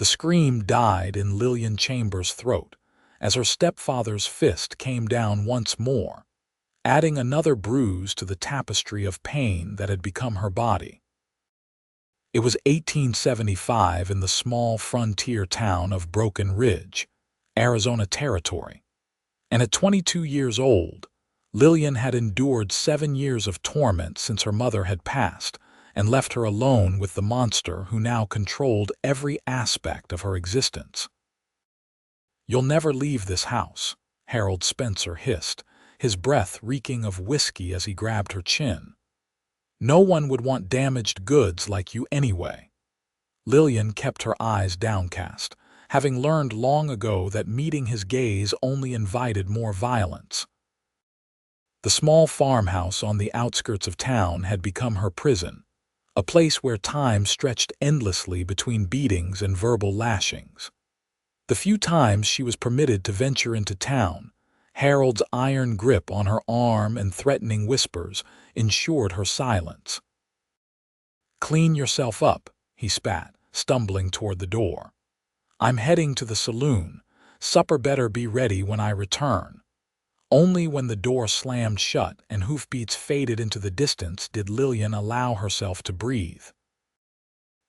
The scream died in Lillian Chambers' throat as her stepfather's fist came down once more, adding another bruise to the tapestry of pain that had become her body. It was 1875 in the small frontier town of Broken Ridge, Arizona Territory, and at 22 years old, Lillian had endured 7 years of torment since her mother had passed and left her alone with the monster who now controlled every aspect of her existence. "You'll never leave this house," Harold Spencer hissed, his breath reeking of whiskey as he grabbed her chin. "No one would want damaged goods like you anyway." Lillian kept her eyes downcast, having learned long ago that meeting his gaze only invited more violence. The small farmhouse on the outskirts of town had become her prison, a place where time stretched endlessly between beatings and verbal lashings. The few times she was permitted to venture into town, Harold's iron grip on her arm and threatening whispers ensured her silence. "Clean yourself up," he spat, stumbling toward the door. "I'm heading to the saloon. Supper better be ready when I return." Only when the door slammed shut and hoofbeats faded into the distance did Lillian allow herself to breathe.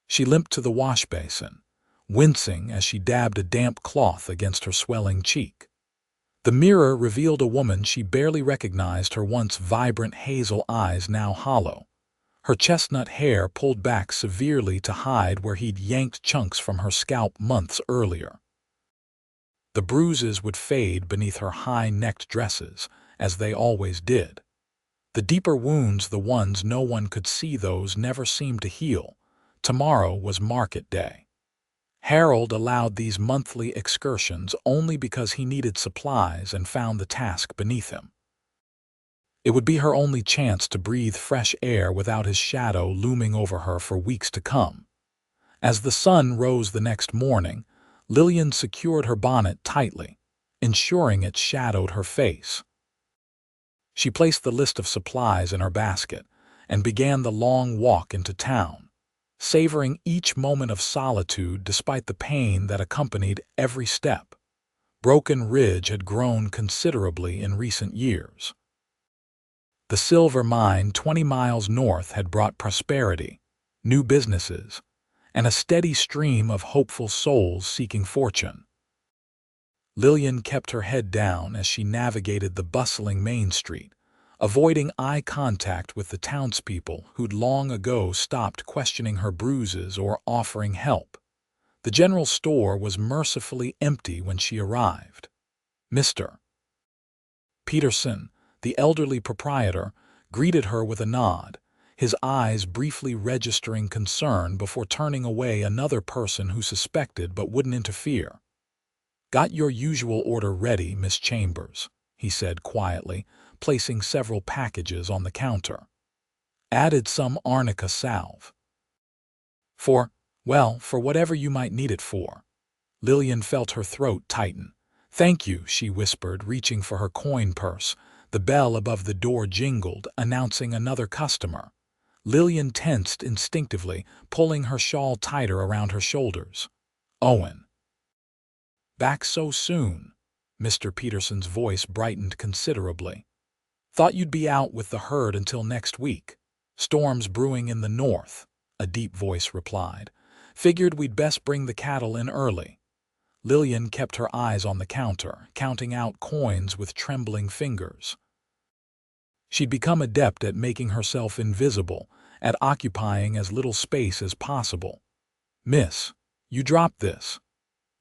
She limped to the wash basin, wincing as she dabbed a damp cloth against her swelling cheek. The mirror revealed a woman she barely recognized, her once vibrant hazel eyes now hollow, her chestnut hair pulled back severely to hide where he'd yanked chunks from her scalp months earlier. The bruises would fade beneath her high-necked dresses, as they always did. The deeper wounds, the ones no one could see, those never seemed to heal. Tomorrow was market day. Harold allowed these monthly excursions only because he needed supplies and found the task beneath him. It would be her only chance to breathe fresh air without his shadow looming over her for weeks to come. As the sun rose the next morning, Lillian secured her bonnet tightly, ensuring it shadowed her face. She placed the list of supplies in her basket and began the long walk into town, savoring each moment of solitude despite the pain that accompanied every step. Broken Ridge had grown considerably in recent years. The silver mine 20 miles north had brought prosperity, new businesses, and a steady stream of hopeful souls seeking fortune. Lillian kept her head down as she navigated the bustling Main Street, avoiding eye contact with the townspeople who'd long ago stopped questioning her bruises or offering help. The general store was mercifully empty when she arrived. Mr. Peterson, the elderly proprietor, greeted her with a nod, his eyes briefly registering concern before turning away another person who suspected but wouldn't interfere. "Got your usual order ready, Miss Chambers," he said quietly, placing several packages on the counter. "Added some arnica salve." For whatever you might need it for." Lillian felt her throat tighten. "Thank you," she whispered, reaching for her coin purse. The bell above the door jingled, announcing another customer. Lillian tensed instinctively, pulling her shawl tighter around her shoulders. "Owen." "Back so soon?" Mr. Peterson's voice brightened considerably. "Thought you'd be out with the herd until next week. Storms brewing in the north," a deep voice replied. "Figured we'd best bring the cattle in early." Lillian kept her eyes on the counter, counting out coins with trembling fingers. She'd become adept at making herself invisible, at occupying as little space as possible. "Miss, you dropped this."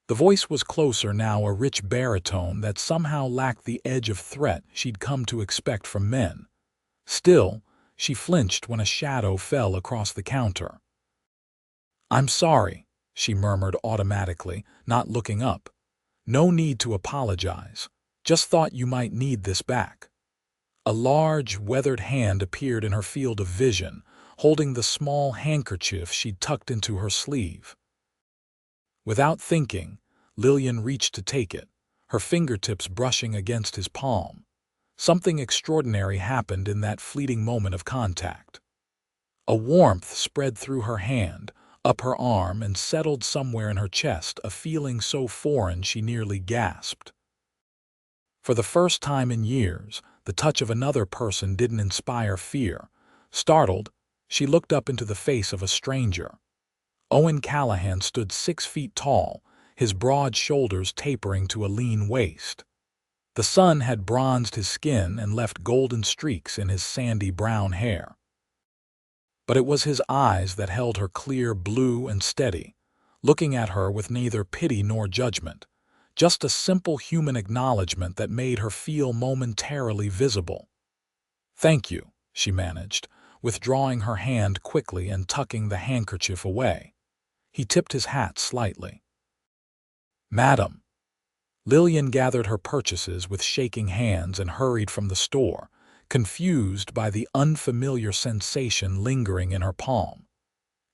The voice was closer now, a rich baritone that somehow lacked the edge of threat she'd come to expect from men. Still, she flinched when a shadow fell across the counter. "I'm sorry," she murmured automatically, not looking up. "No need to apologize. Just thought you might need this back." A large, weathered hand appeared in her field of vision, holding the small handkerchief she'd tucked into her sleeve. Without thinking, Lillian reached to take it, her fingertips brushing against his palm. Something extraordinary happened in that fleeting moment of contact. A warmth spread through her hand, up her arm and settled somewhere in her chest, a feeling so foreign she nearly gasped. For the first time in years, the touch of another person didn't inspire fear. Startled, she looked up into the face of a stranger. Owen Callahan stood 6 feet tall, his broad shoulders tapering to a lean waist. The sun had bronzed his skin and left golden streaks in his sandy brown hair. But it was his eyes that held her clear blue and steady, looking at her with neither pity nor judgment, just a simple human acknowledgement that made her feel momentarily visible. "Thank you," she managed, withdrawing her hand quickly and tucking the handkerchief away. He tipped his hat slightly. "Madam." Lillian gathered her purchases with shaking hands and hurried from the store, confused by the unfamiliar sensation lingering in her palm.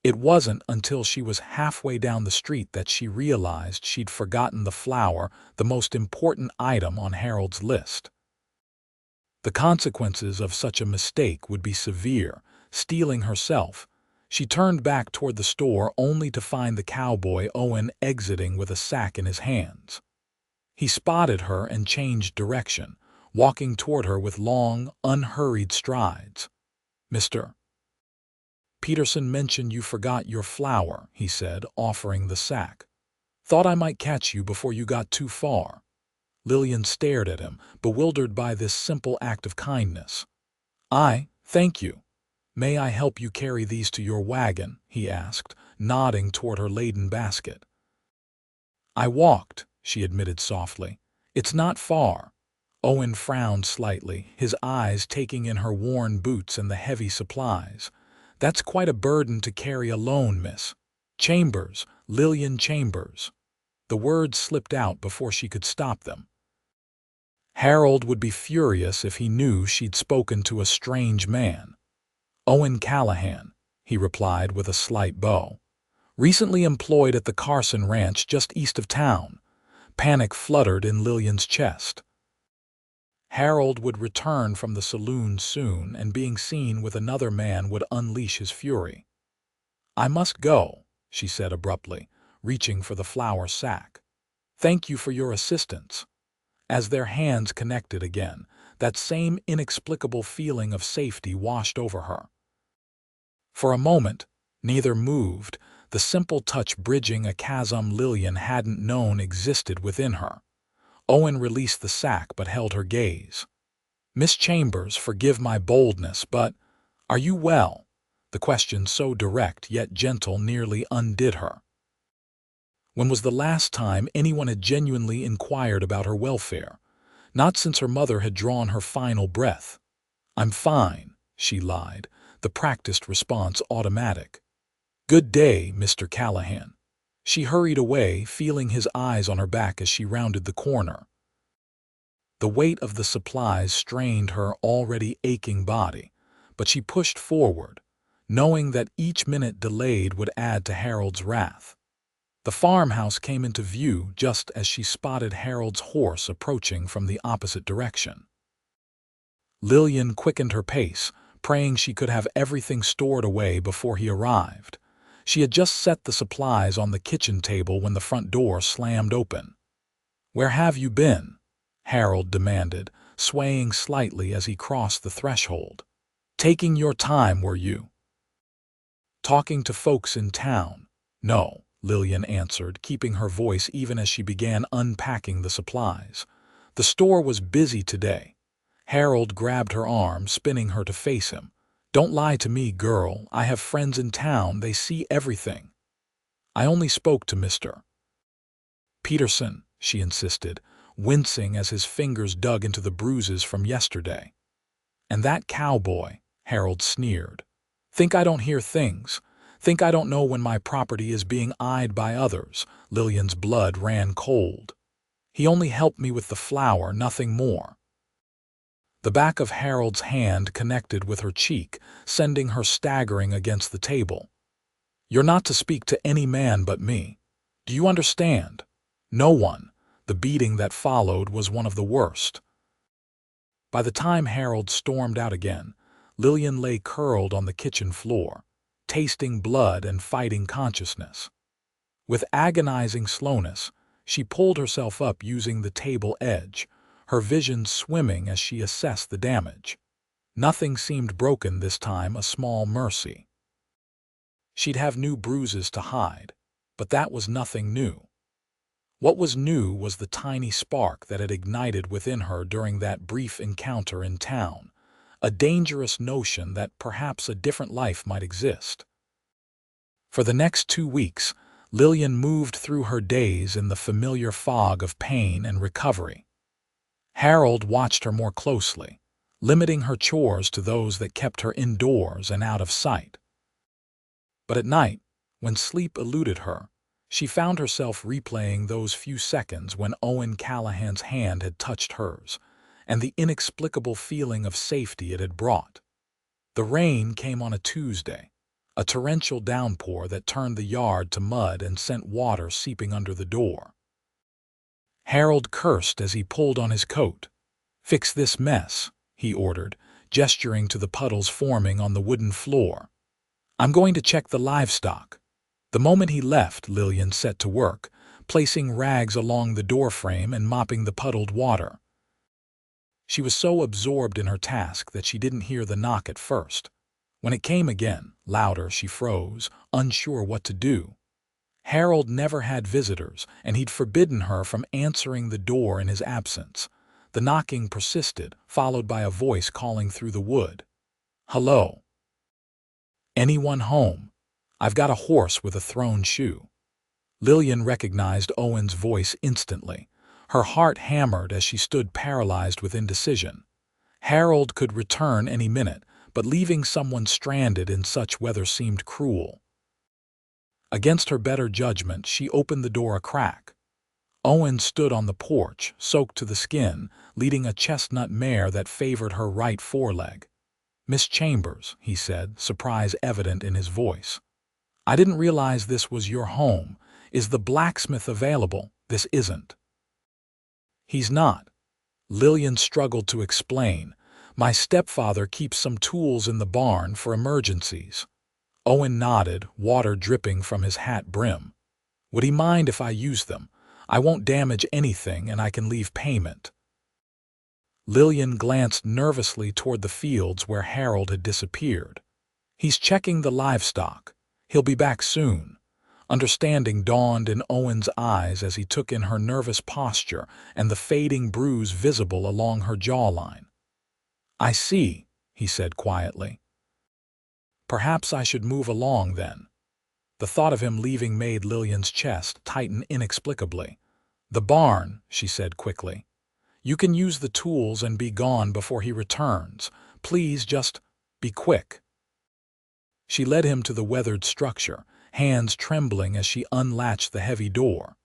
It wasn't until she was halfway down the street that she realized she'd forgotten the flower, the most important item on Harold's list. The consequences of such a mistake would be severe. Steeling herself, she turned back toward the store only to find the cowboy Owen exiting with a sack in his hands. He spotted her and changed direction, walking toward her with long, unhurried strides. "Mr. Peterson mentioned you forgot your flower," he said, offering the sack. "Thought I might catch you before you got too far." Lillian stared at him, bewildered by this simple act of kindness. Thank you. May I help you carry these to your wagon?" he asked, nodding toward her laden basket. "I walked," she admitted softly. "It's not far." Owen frowned slightly, his eyes taking in her worn boots and the heavy supplies. "That's quite a burden to carry alone, Miss Chambers, Lillian Chambers." The words slipped out before she could stop them. Harold would be furious if he knew she'd spoken to a strange man. "Owen Callahan," he replied with a slight bow. "Recently employed at the Carson ranch just east of town." Panic fluttered in Lillian's chest. Harold would return from the saloon soon, and being seen with another man would unleash his fury. "I must go," she said abruptly, reaching for the flour sack. "Thank you for your assistance." As their hands connected again, that same inexplicable feeling of safety washed over her. For a moment, neither moved, the simple touch bridging a chasm Lillian hadn't known existed within her. Owen released the sack but held her gaze. "Miss Chambers, forgive my boldness, but are you well?" The question, so direct yet gentle, nearly undid her. When was the last time anyone had genuinely inquired about her welfare? Not since her mother had drawn her final breath. "I'm fine," she lied, the practiced response automatic. "Good day, Mr. Callahan." She hurried away, feeling his eyes on her back as she rounded the corner. The weight of the supplies strained her already aching body, but she pushed forward, knowing that each minute delayed would add to Harold's wrath. The farmhouse came into view just as she spotted Harold's horse approaching from the opposite direction. Lillian quickened her pace, praying she could have everything stored away before he arrived. She had just set the supplies on the kitchen table when the front door slammed open. "Where have you been?" Harold demanded, swaying slightly as he crossed the threshold. "Taking your time, were you?" "Talking to folks in town." "No," Lillian answered, keeping her voice even as she began unpacking the supplies. "The store was busy today." Harold grabbed her arm, spinning her to face him. "Don't lie to me, girl. I have friends in town. They see everything." "I only spoke to Mr. Peterson," she insisted, wincing as his fingers dug into the bruises from yesterday. "And that cowboy," Harold sneered. "Think I don't hear things? Think I don't know when my property is being eyed by others?" Lillian's blood ran cold. "He only helped me with the flour, nothing more." The back of Harold's hand connected with her cheek, sending her staggering against the table. "You're not to speak to any man but me. Do you understand? No one." The beating that followed was one of the worst. By the time Harold stormed out again, Lillian lay curled on the kitchen floor, tasting blood and fighting consciousness. With agonizing slowness, she pulled herself up using the table edge, her vision swimming as she assessed the damage. Nothing seemed broken this time, a small mercy. She'd have new bruises to hide, but that was nothing new. What was new was the tiny spark that had ignited within her during that brief encounter in town, a dangerous notion that perhaps a different life might exist. For the next 2 weeks, Lillian moved through her days in the familiar fog of pain and recovery. Harold watched her more closely, limiting her chores to those that kept her indoors and out of sight. But at night, when sleep eluded her, she found herself replaying those few seconds when Owen Callahan's hand had touched hers, and the inexplicable feeling of safety it had brought. The rain came on a Tuesday, a torrential downpour that turned the yard to mud and sent water seeping under the door. Harold cursed as he pulled on his coat. "Fix this mess," he ordered, gesturing to the puddles forming on the wooden floor. "I'm going to check the livestock." The moment he left, Lillian set to work, placing rags along the doorframe and mopping the puddled water. She was so absorbed in her task that she didn't hear the knock at first. When it came again, louder, she froze, unsure what to do. Harold never had visitors, and he'd forbidden her from answering the door in his absence. The knocking persisted, followed by a voice calling through the wood. "Hello? Anyone home? I've got a horse with a thrown shoe." Lillian recognized Owen's voice instantly. Her heart hammered as she stood paralyzed with indecision. Harold could return any minute, but leaving someone stranded in such weather seemed cruel. Against her better judgment, she opened the door a crack. Owen stood on the porch, soaked to the skin, leading a chestnut mare that favored her right foreleg. "Miss Chambers," he said, surprise evident in his voice. "I didn't realize this was your home. Is the blacksmith available?" "This isn't." "He's not." Lillian struggled to explain. "My stepfather keeps some tools in the barn for emergencies." Owen nodded, water dripping from his hat brim. "Would he mind if I use them? I won't damage anything and I can leave payment." Lillian glanced nervously toward the fields where Harold had disappeared. "He's checking the livestock. He'll be back soon." Understanding dawned in Owen's eyes as he took in her nervous posture and the fading bruise visible along her jawline. "I see," he said quietly. "Perhaps I should move along then." The thought of him leaving made Lillian's chest tighten inexplicably. "The barn," she said quickly. "You can use the tools and be gone before he returns. Please just be quick." She led him to the weathered structure, hands trembling as she unlatched the heavy door.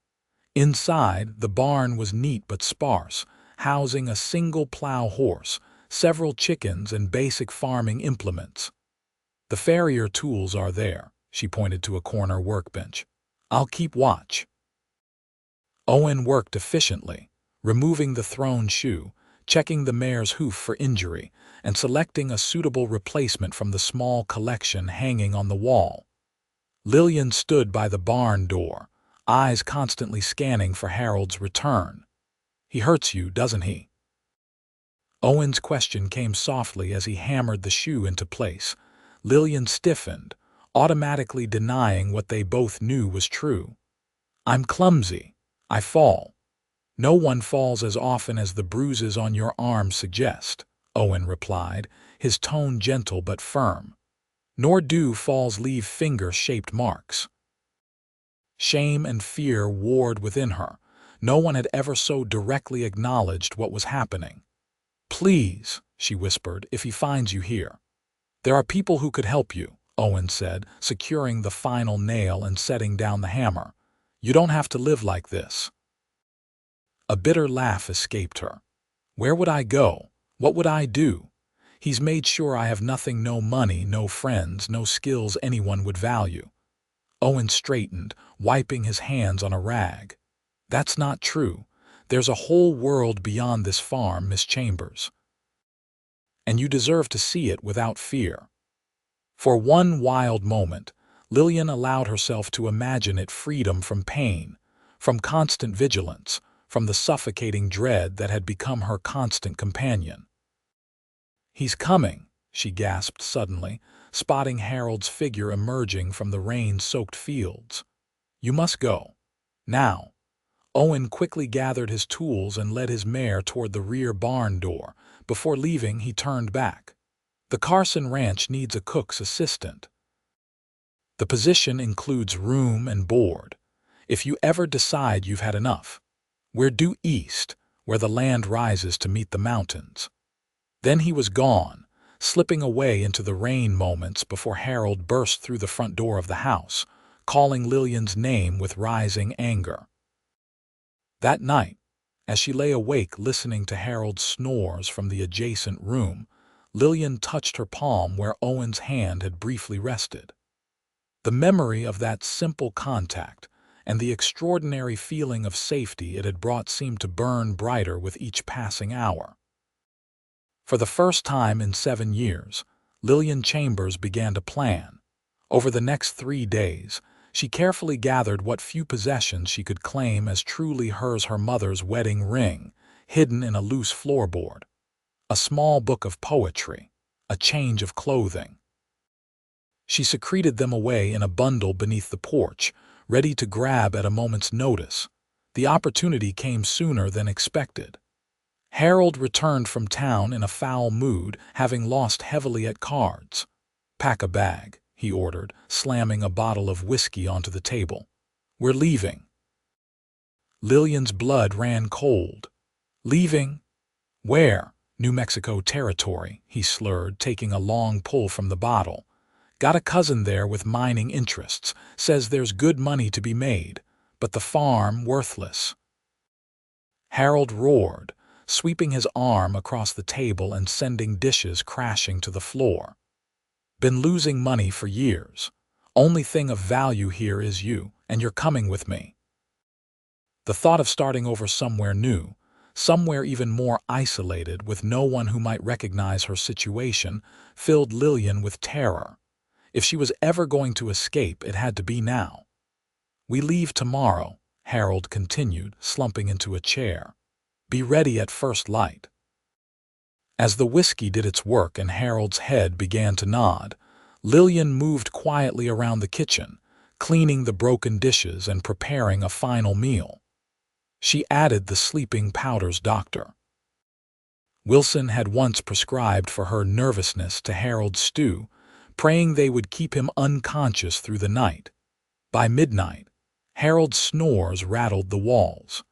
Inside, the barn was neat but sparse, housing a single plow horse, several chickens, and basic farming implements. "The farrier tools are there," she pointed to a corner workbench. "I'll keep watch." Owen worked efficiently, removing the thrown shoe, checking the mare's hoof for injury, and selecting a suitable replacement from the small collection hanging on the wall. Lillian stood by the barn door, eyes constantly scanning for Harold's return. "He hurts you, doesn't he?" Owen's question came softly as he hammered the shoe into place. Lillian stiffened, automatically denying what they both knew was true. "I'm clumsy. I fall." "No one falls as often as the bruises on your arms suggest," Owen replied, his tone gentle but firm. "Nor do falls leave finger-shaped marks." Shame and fear warred within her. No one had ever so directly acknowledged what was happening. "Please," she whispered, "if he finds you here." "There are people who could help you," Owen said, securing the final nail and setting down the hammer. "You don't have to live like this." A bitter laugh escaped her. "Where would I go? What would I do? He's made sure I have nothing, no money, no friends, no skills anyone would value." Owen straightened, wiping his hands on a rag. "That's not true. There's a whole world beyond this farm, Miss Chambers. And you deserve to see it without fear." For one wild moment, Lillian allowed herself to imagine it freedom from pain, from constant vigilance, from the suffocating dread that had become her constant companion. "He's coming," she gasped suddenly, spotting Harold's figure emerging from the rain-soaked fields. "You must go. Now." Owen quickly gathered his tools and led his mare toward the rear barn door. Before leaving, he turned back. "The Carson ranch needs a cook's assistant. The position includes room and board. If you ever decide you've had enough, we're due east, where the land rises to meet the mountains." Then he was gone, slipping away into the rain moments before Harold burst through the front door of the house, calling Lillian's name with rising anger. That night, as she lay awake listening to Harold's snores from the adjacent room, Lillian touched her palm where Owen's hand had briefly rested. The memory of that simple contact and the extraordinary feeling of safety it had brought seemed to burn brighter with each passing hour. For the first time in 7 years, Lillian Chambers began to plan. Over the next 3 days, she carefully gathered what few possessions she could claim as truly hers: her mother's wedding ring, hidden in a loose floorboard, a small book of poetry, a change of clothing. She secreted them away in a bundle beneath the porch, ready to grab at a moment's notice. The opportunity came sooner than expected. Harold returned from town in a foul mood, having lost heavily at cards. "Pack a bag," he ordered, slamming a bottle of whiskey onto the table. "We're leaving." Lillian's blood ran cold. "Leaving? Where?" "New Mexico territory," he slurred, taking a long pull from the bottle. "Got a cousin there with mining interests. Says there's good money to be made, but the farm worthless." Harold roared, sweeping his arm across the table and sending dishes crashing to the floor. "Been losing money for years. Only thing of value here is you, and you're coming with me." The thought of starting over somewhere new, somewhere even more isolated with no one who might recognize her situation, filled Lillian with terror. If she was ever going to escape, it had to be now. "We leave tomorrow," Harold continued, slumping into a chair. "Be ready at first light." As the whiskey did its work and Harold's head began to nod, Lillian moved quietly around the kitchen, cleaning the broken dishes and preparing a final meal. She added the sleeping powders Dr. Wilson had once prescribed for her nervousness to Harold's stew, praying they would keep him unconscious through the night. By midnight, Harold's snores rattled the walls.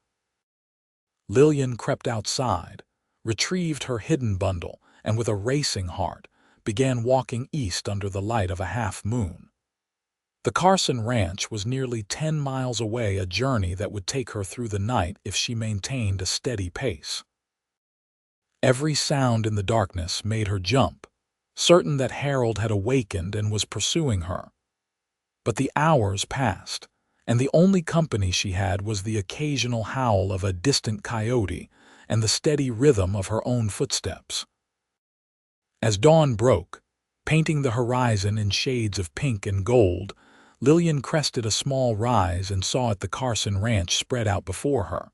Lillian crept outside, retrieved her hidden bundle, and with a racing heart, began walking east under the light of a half-moon. The Carson ranch was nearly 10 miles away, a journey that would take her through the night if she maintained a steady pace. Every sound in the darkness made her jump, certain that Harold had awakened and was pursuing her. But the hours passed, and the only company she had was the occasional howl of a distant coyote and the steady rhythm of her own footsteps. As dawn broke, painting the horizon in shades of pink and gold, Lillian crested a small rise and saw it the Carson ranch spread out before her.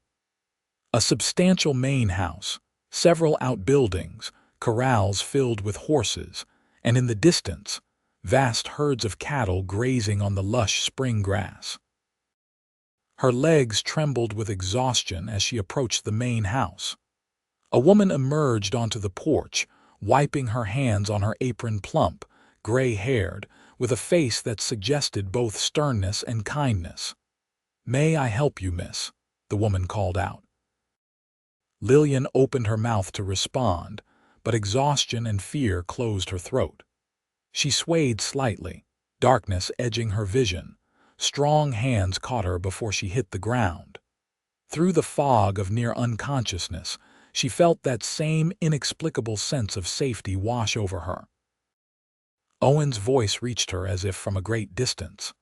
A substantial main house, several outbuildings, corrals filled with horses, and in the distance, vast herds of cattle grazing on the lush spring grass. Her legs trembled with exhaustion as she approached the main house. A woman emerged onto the porch, wiping her hands on her apron, plump, gray-haired, with a face that suggested both sternness and kindness. "May I help you, miss?" the woman called out. Lillian opened her mouth to respond, but exhaustion and fear closed her throat. She swayed slightly, darkness edging her vision. Strong hands caught her before she hit the ground. Through the fog of near unconsciousness, she felt that same inexplicable sense of safety wash over her. Owen's voice reached her as if from a great distance.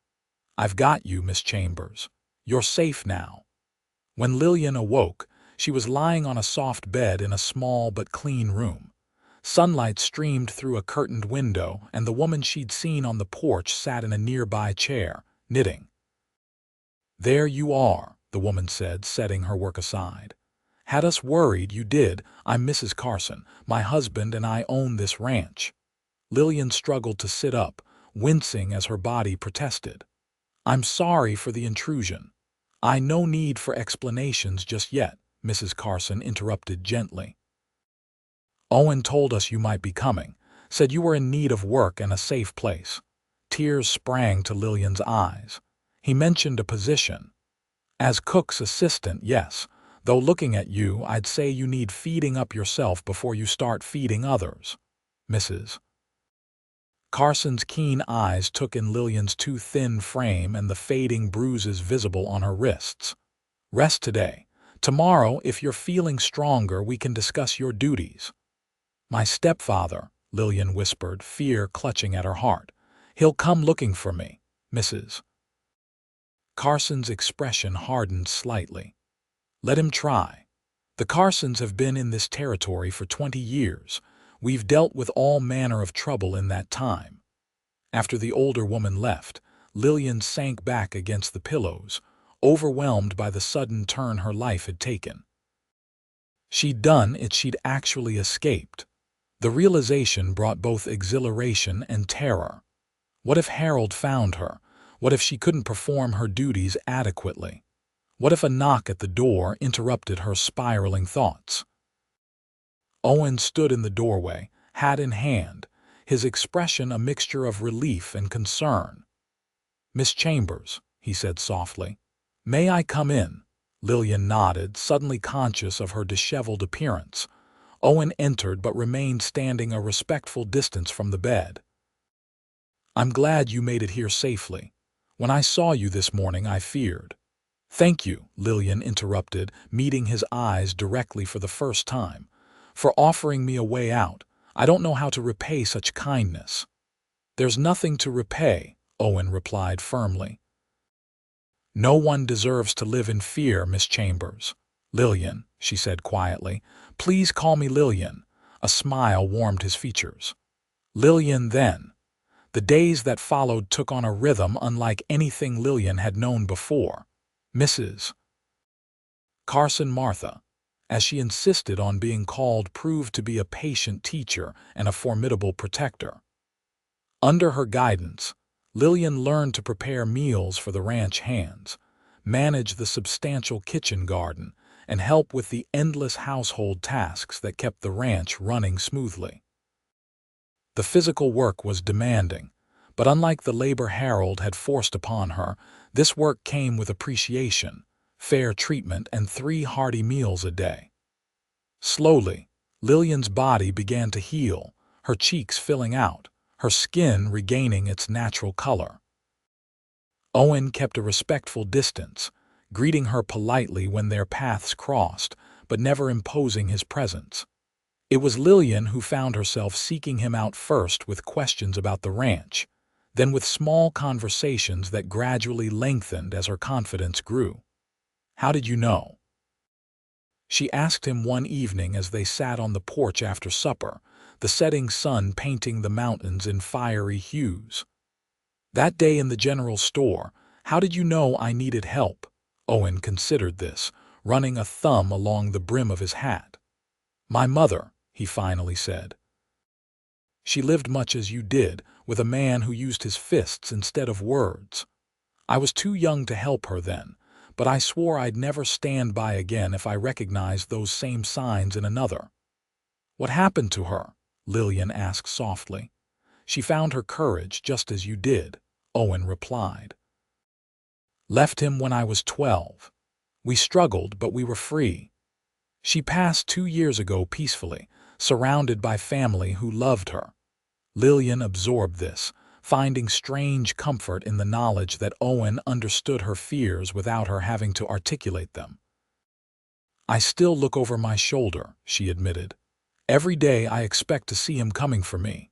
"I've got you, Miss Chambers. You're safe now." When Lillian awoke, she was lying on a soft bed in a small but clean room. Sunlight streamed through a curtained window, and the woman she'd seen on the porch sat in a nearby chair, knitting. "There you are," the woman said, setting her work aside. "Had us worried, you did. I'm Mrs. Carson. My husband and I own this ranch." Lillian struggled to sit up, wincing as her body protested. "I'm sorry for the intrusion." "No need for explanations just yet," Mrs. Carson interrupted gently. "Owen told us you might be coming, said you were in need of work and a safe place." Tears sprang to Lillian's eyes. "He mentioned a position." "As cook's assistant, yes, though looking at you, I'd say you need feeding up yourself before you start feeding others." Mrs. Carson's keen eyes took in Lillian's too thin frame and the fading bruises visible on her wrists. "Rest today. Tomorrow, if you're feeling stronger, we can discuss your duties." "My stepfather," Lillian whispered, fear clutching at her heart. "He'll come looking for me." Mrs. Carson's expression hardened slightly. "Let him try. The Carsons have been in this territory for 20 years. We've dealt with all manner of trouble in that time." After the older woman left, Lillian sank back against the pillows, overwhelmed by the sudden turn her life had taken. She'd done it, she'd actually escaped. The realization brought both exhilaration and terror. What if Harold found her? What if she couldn't perform her duties adequately? What if a knock at the door interrupted her spiraling thoughts? Owen stood in the doorway, hat in hand, his expression a mixture of relief and concern. "Miss Chambers," he said softly. "May I come in?" Lillian nodded, suddenly conscious of her disheveled appearance. Owen entered but remained standing a respectful distance from the bed. "I'm glad you made it here safely. When I saw you this morning, I feared." "Thank you," Lillian interrupted, meeting his eyes directly for the first time, "for offering me a way out. I don't know how to repay such kindness." "There's nothing to repay," Owen replied firmly. "No one deserves to live in fear, Miss Chambers." "Lillian," she said quietly. "Please call me Lillian." A smile warmed his features. "Lillian, then." The days that followed took on a rhythm unlike anything Lillian had known before. Mrs. Carson Martha, as she insisted on being called, proved to be a patient teacher and a formidable protector. Under her guidance, Lillian learned to prepare meals for the ranch hands, manage the substantial kitchen garden, and help with the endless household tasks that kept the ranch running smoothly. The physical work was demanding, but unlike the labor Harold had forced upon her, this work came with appreciation, fair treatment, and 3 hearty meals a day. Slowly, Lillian's body began to heal, her cheeks filling out, her skin regaining its natural color. Owen kept a respectful distance, greeting her politely when their paths crossed, but never imposing his presence. It was Lillian who found herself seeking him out first with questions about the ranch, then with small conversations that gradually lengthened as her confidence grew. "How did you know?" she asked him one evening as they sat on the porch after supper, the setting sun painting the mountains in fiery hues. "That day in the general store, how did you know I needed help?" Owen considered this, running a thumb along the brim of his hat. "My mother," he finally said. "She lived much as you did, with a man who used his fists instead of words. I was too young to help her then, but I swore I'd never stand by again if I recognized those same signs in another." "What happened to her?" Lillian asked softly. "She found her courage just as you did," Owen replied. "Left him when I was 12. We struggled, but we were free. She passed 2 years ago peacefully, surrounded by family who loved her." Lillian absorbed this, finding strange comfort in the knowledge that Owen understood her fears without her having to articulate them. "I still look over my shoulder," she admitted. "Every day I expect to see him coming for me."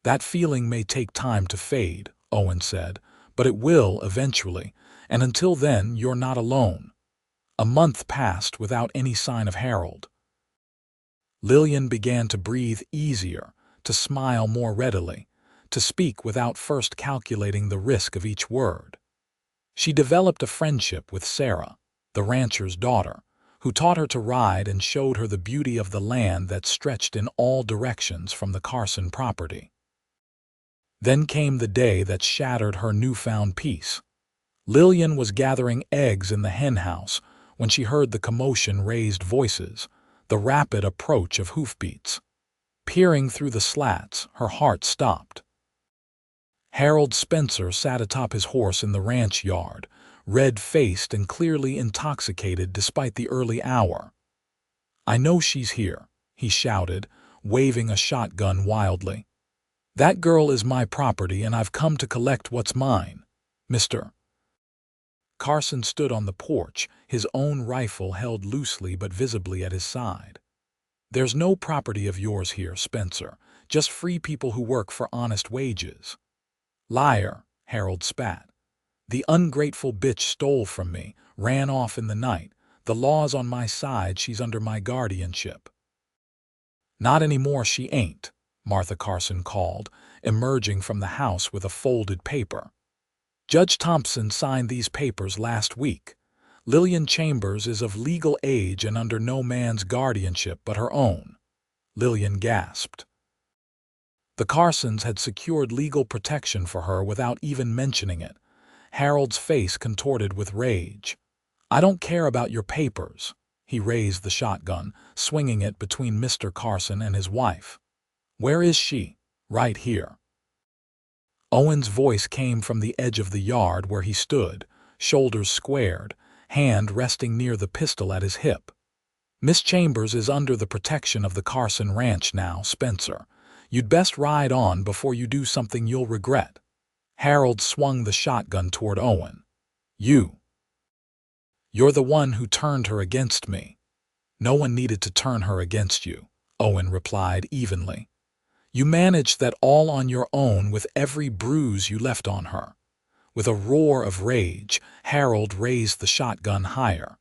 "That feeling may take time to fade," Owen said, "but it will eventually, and until then you're not alone." A month passed without any sign of Harold. Lillian began to breathe easier, to smile more readily, to speak without first calculating the risk of each word. She developed a friendship with Sarah, the rancher's daughter, who taught her to ride and showed her the beauty of the land that stretched in all directions from the Carson property. Then came the day that shattered her newfound peace. Lillian was gathering eggs in the henhouse when she heard the commotion-raised voices, the rapid approach of hoofbeats. Peering through the slats, her heart stopped. Harold Spencer sat atop his horse in the ranch yard, red-faced and clearly intoxicated despite the early hour. "I know she's here," he shouted, waving a shotgun wildly. "That girl is my property and I've come to collect what's mine, Mr." Carson stood on the porch, his own rifle held loosely but visibly at his side. "There's no property of yours here, Spencer, just free people who work for honest wages." "Liar," Harold spat. "The ungrateful bitch stole from me, ran off in the night. The law's on my side, she's under my guardianship." "Not anymore she ain't," Martha Carson called, emerging from the house with a folded paper. "Judge Thompson signed these papers last week. Lillian Chambers is of legal age and under no man's guardianship but her own." Lillian gasped. The Carsons had secured legal protection for her without even mentioning it. Harold's face contorted with rage. "I don't care about your papers." He raised the shotgun, swinging it between Mr. Carson and his wife. "Where is she?" "Right here." Owen's voice came from the edge of the yard where he stood, shoulders squared, hand resting near the pistol at his hip. "Miss Chambers is under the protection of the Carson Ranch now, Spencer. You'd best ride on before you do something you'll regret." Harold swung the shotgun toward Owen. You're the one who turned her against me." "No one needed to turn her against you," Owen replied evenly. "You managed that all on your own with every bruise you left on her." With a roar of rage, Harold raised the shotgun higher.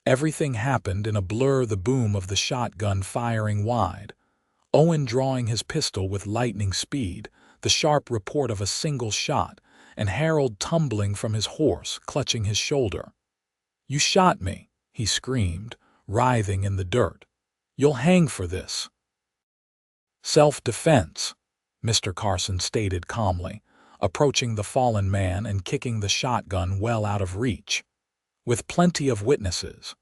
Everything happened in a blur, the boom of the shotgun firing wide, Owen drawing his pistol with lightning speed, the sharp report of a single shot, and Harold tumbling from his horse, clutching his shoulder. "You shot me," he screamed, writhing in the dirt. "You'll hang for this." "Self-defense," Mr. Carson stated calmly, approaching the fallen man and kicking the shotgun well out of reach. "With plenty of witnesses.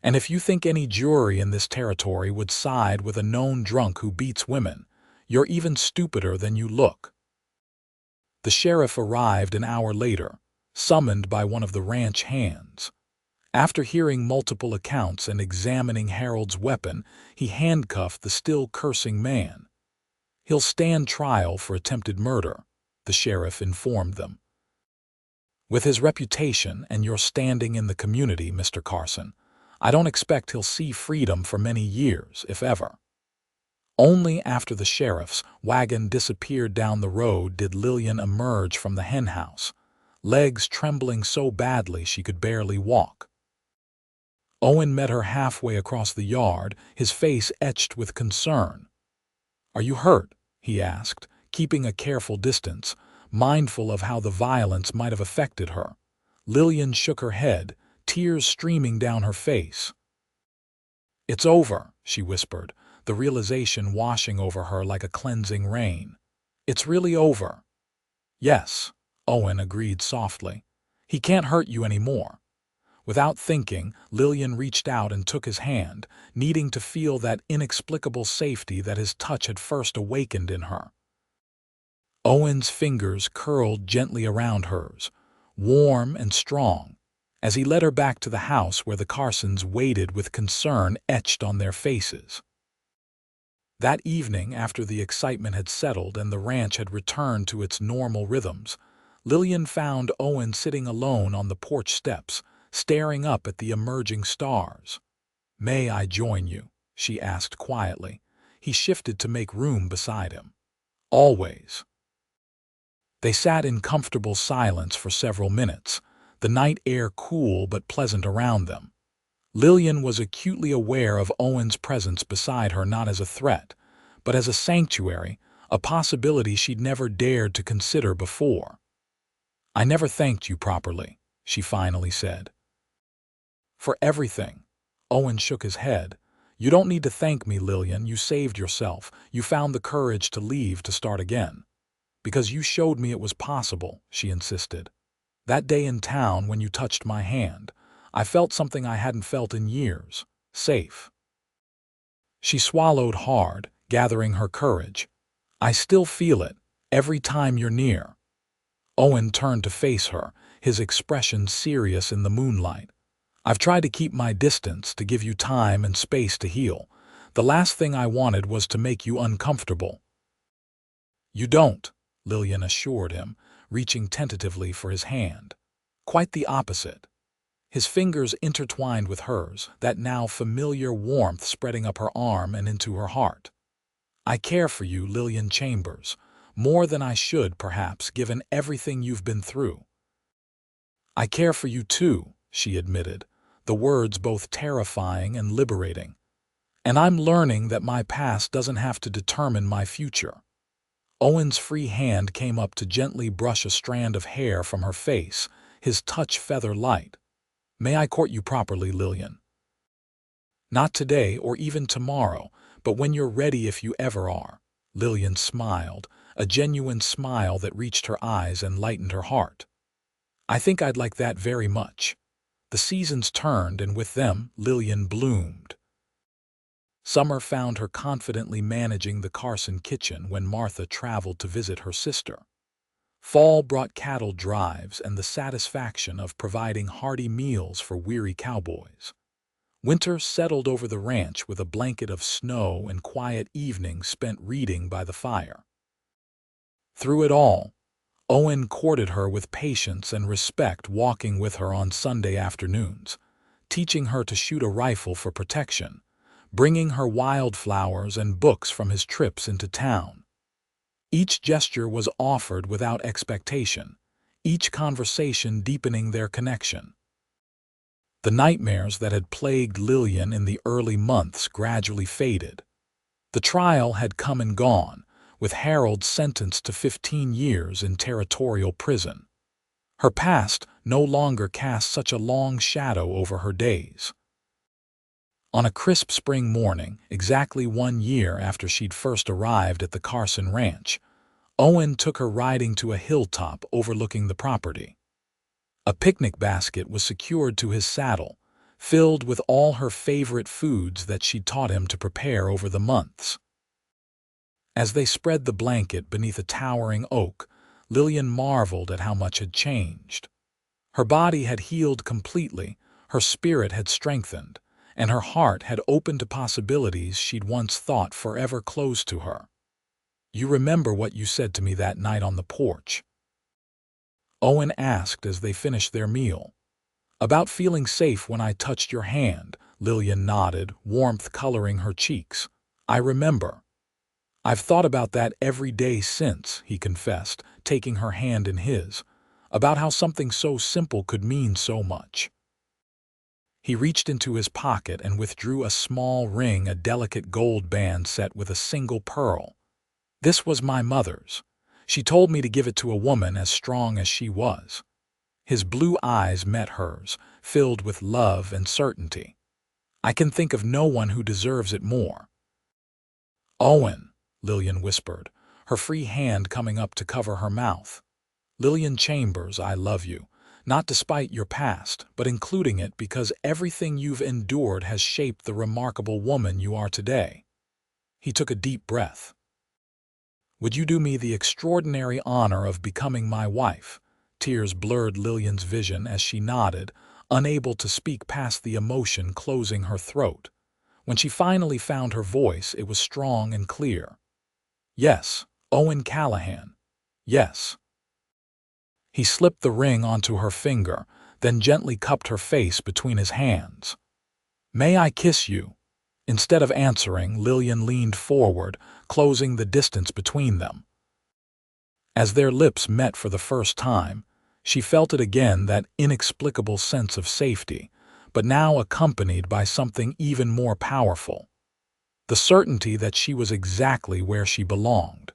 And if you think any jury in this territory would side with a known drunk who beats women, you're even stupider than you look." The sheriff arrived an hour later, summoned by one of the ranch hands. After hearing multiple accounts and examining Harold's weapon, he handcuffed the still cursing man. "He'll stand trial for attempted murder," the sheriff informed them. "With his reputation and your standing in the community, Mr. Carson, I don't expect he'll see freedom for many years, if ever." Only after the sheriff's wagon disappeared down the road did Lillian emerge from the henhouse, legs trembling so badly she could barely walk. Owen met her halfway across the yard, his face etched with concern. "Are you hurt?" he asked, keeping a careful distance, mindful of how the violence might have affected her. Lillian shook her head, tears streaming down her face. "It's over," she whispered, the realization washing over her like a cleansing rain. "It's really over." "Yes," Owen agreed softly. "He can't hurt you anymore." Without thinking, Lillian reached out and took his hand, needing to feel that inexplicable safety that his touch had first awakened in her. Owen's fingers curled gently around hers, warm and strong, as he led her back to the house where the Carsons waited with concern etched on their faces. That evening, after the excitement had settled and the ranch had returned to its normal rhythms, Lillian found Owen sitting alone on the porch steps, staring up at the emerging stars. "May I join you?" she asked quietly. He shifted to make room beside him. "Always." They sat in comfortable silence for several minutes, the night air cool but pleasant around them. Lillian was acutely aware of Owen's presence beside her not as a threat, but as a sanctuary, a possibility she'd never dared to consider before. "I never thanked you properly," she finally said. "For everything." Owen shook his head. "You don't need to thank me, Lillian. You saved yourself. You found the courage to leave to start again. Because you showed me it was possible," she insisted. "That day in town when you touched my hand, I felt something I hadn't felt in years. Safe." She swallowed hard, gathering her courage. "I still feel it, every time you're near." Owen turned to face her, his expression serious in the moonlight. "I've tried to keep my distance, to give you time and space to heal. The last thing I wanted was to make you uncomfortable." "You don't," Lillian assured him, reaching tentatively for his hand. "Quite the opposite." His fingers intertwined with hers, that now familiar warmth spreading up her arm and into her heart. "I care for you, Lillian Chambers, more than I should, perhaps, given everything you've been through." "I care for you too," she admitted, the words both terrifying and liberating. "And I'm learning that my past doesn't have to determine my future." Owen's free hand came up to gently brush a strand of hair from her face, his touch feather light. "May I court you properly, Lillian?" "Not today or even tomorrow, but when you're ready, if you ever are." Lillian smiled, a genuine smile that reached her eyes and lightened her heart. "I think I'd like that very much." The seasons turned, and with them, Lillian bloomed. Summer found her confidently managing the Carson kitchen when Martha traveled to visit her sister. Fall brought cattle drives and the satisfaction of providing hearty meals for weary cowboys. Winter settled over the ranch with a blanket of snow and quiet evenings spent reading by the fire. Through it all, Owen courted her with patience and respect, walking with her on Sunday afternoons, teaching her to shoot a rifle for protection, bringing her wildflowers and books from his trips into town. Each gesture was offered without expectation, each conversation deepening their connection. The nightmares that had plagued Lillian in the early months gradually faded. The trial had come and gone, with Harold sentenced to 15 years in territorial prison. Her past no longer cast such a long shadow over her days. On a crisp spring morning, exactly 1 year after she'd first arrived at the Carson ranch, Owen took her riding to a hilltop overlooking the property. A picnic basket was secured to his saddle, filled with all her favorite foods that she'd taught him to prepare over the months. As they spread the blanket beneath a towering oak, Lillian marveled at how much had changed. Her body had healed completely, her spirit had strengthened, and her heart had opened to possibilities she'd once thought forever closed to her. "You remember what you said to me that night on the porch?" Owen asked as they finished their meal. "About feeling safe when I touched your hand," Lillian nodded, warmth coloring her cheeks. "I remember." "I've thought about that every day since," he confessed, taking her hand in his, "about how something so simple could mean so much." He reached into his pocket and withdrew a small ring, a delicate gold band set with a single pearl. "This was my mother's. She told me to give it to a woman as strong as she was." His blue eyes met hers, filled with love and certainty. "I can think of no one who deserves it more." "Owen," Lillian whispered, her free hand coming up to cover her mouth. "Lillian Chambers, I love you. Not despite your past, but including it, because everything you've endured has shaped the remarkable woman you are today." He took a deep breath. "Would you do me the extraordinary honor of becoming my wife?" Tears blurred Lillian's vision as she nodded, unable to speak past the emotion closing her throat. When she finally found her voice, it was strong and clear. "Yes, Owen Callahan. Yes." He slipped the ring onto her finger, then gently cupped her face between his hands. "May I kiss you?" Instead of answering, Lillian leaned forward, closing the distance between them. As their lips met for the first time, she felt it again, that inexplicable sense of safety, but now accompanied by something even more powerful: the certainty that she was exactly where she belonged.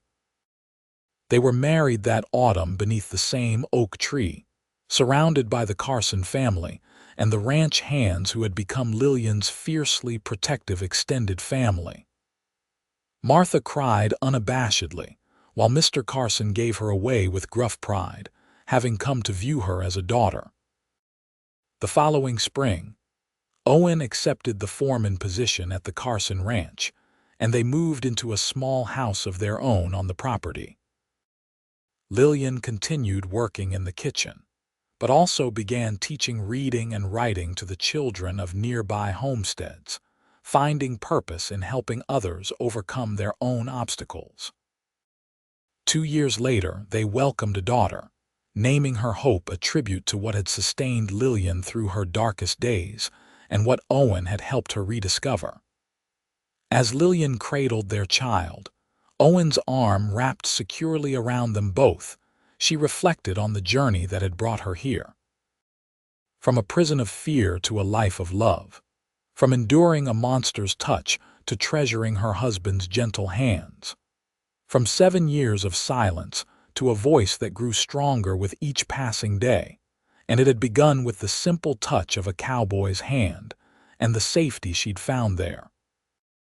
They were married that autumn beneath the same oak tree, surrounded by the Carson family and the ranch hands who had become Lillian's fiercely protective extended family. Martha cried unabashedly, while Mr. Carson gave her away with gruff pride, having come to view her as a daughter. The following spring, Owen accepted the foreman position at the Carson ranch, and they moved into a small house of their own on the property. Lillian continued working in the kitchen, but also began teaching reading and writing to the children of nearby homesteads, finding purpose in helping others overcome their own obstacles. 2 years later, they welcomed a daughter, naming her Hope, a tribute to what had sustained Lillian through her darkest days and what Owen had helped her rediscover. As Lillian cradled their child, Owen's arm wrapped securely around them both, she reflected on the journey that had brought her here. From a prison of fear to a life of love, from enduring a monster's touch to treasuring her husband's gentle hands, from 7 years of silence to a voice that grew stronger with each passing day, and it had begun with the simple touch of a cowboy's hand and the safety she'd found there.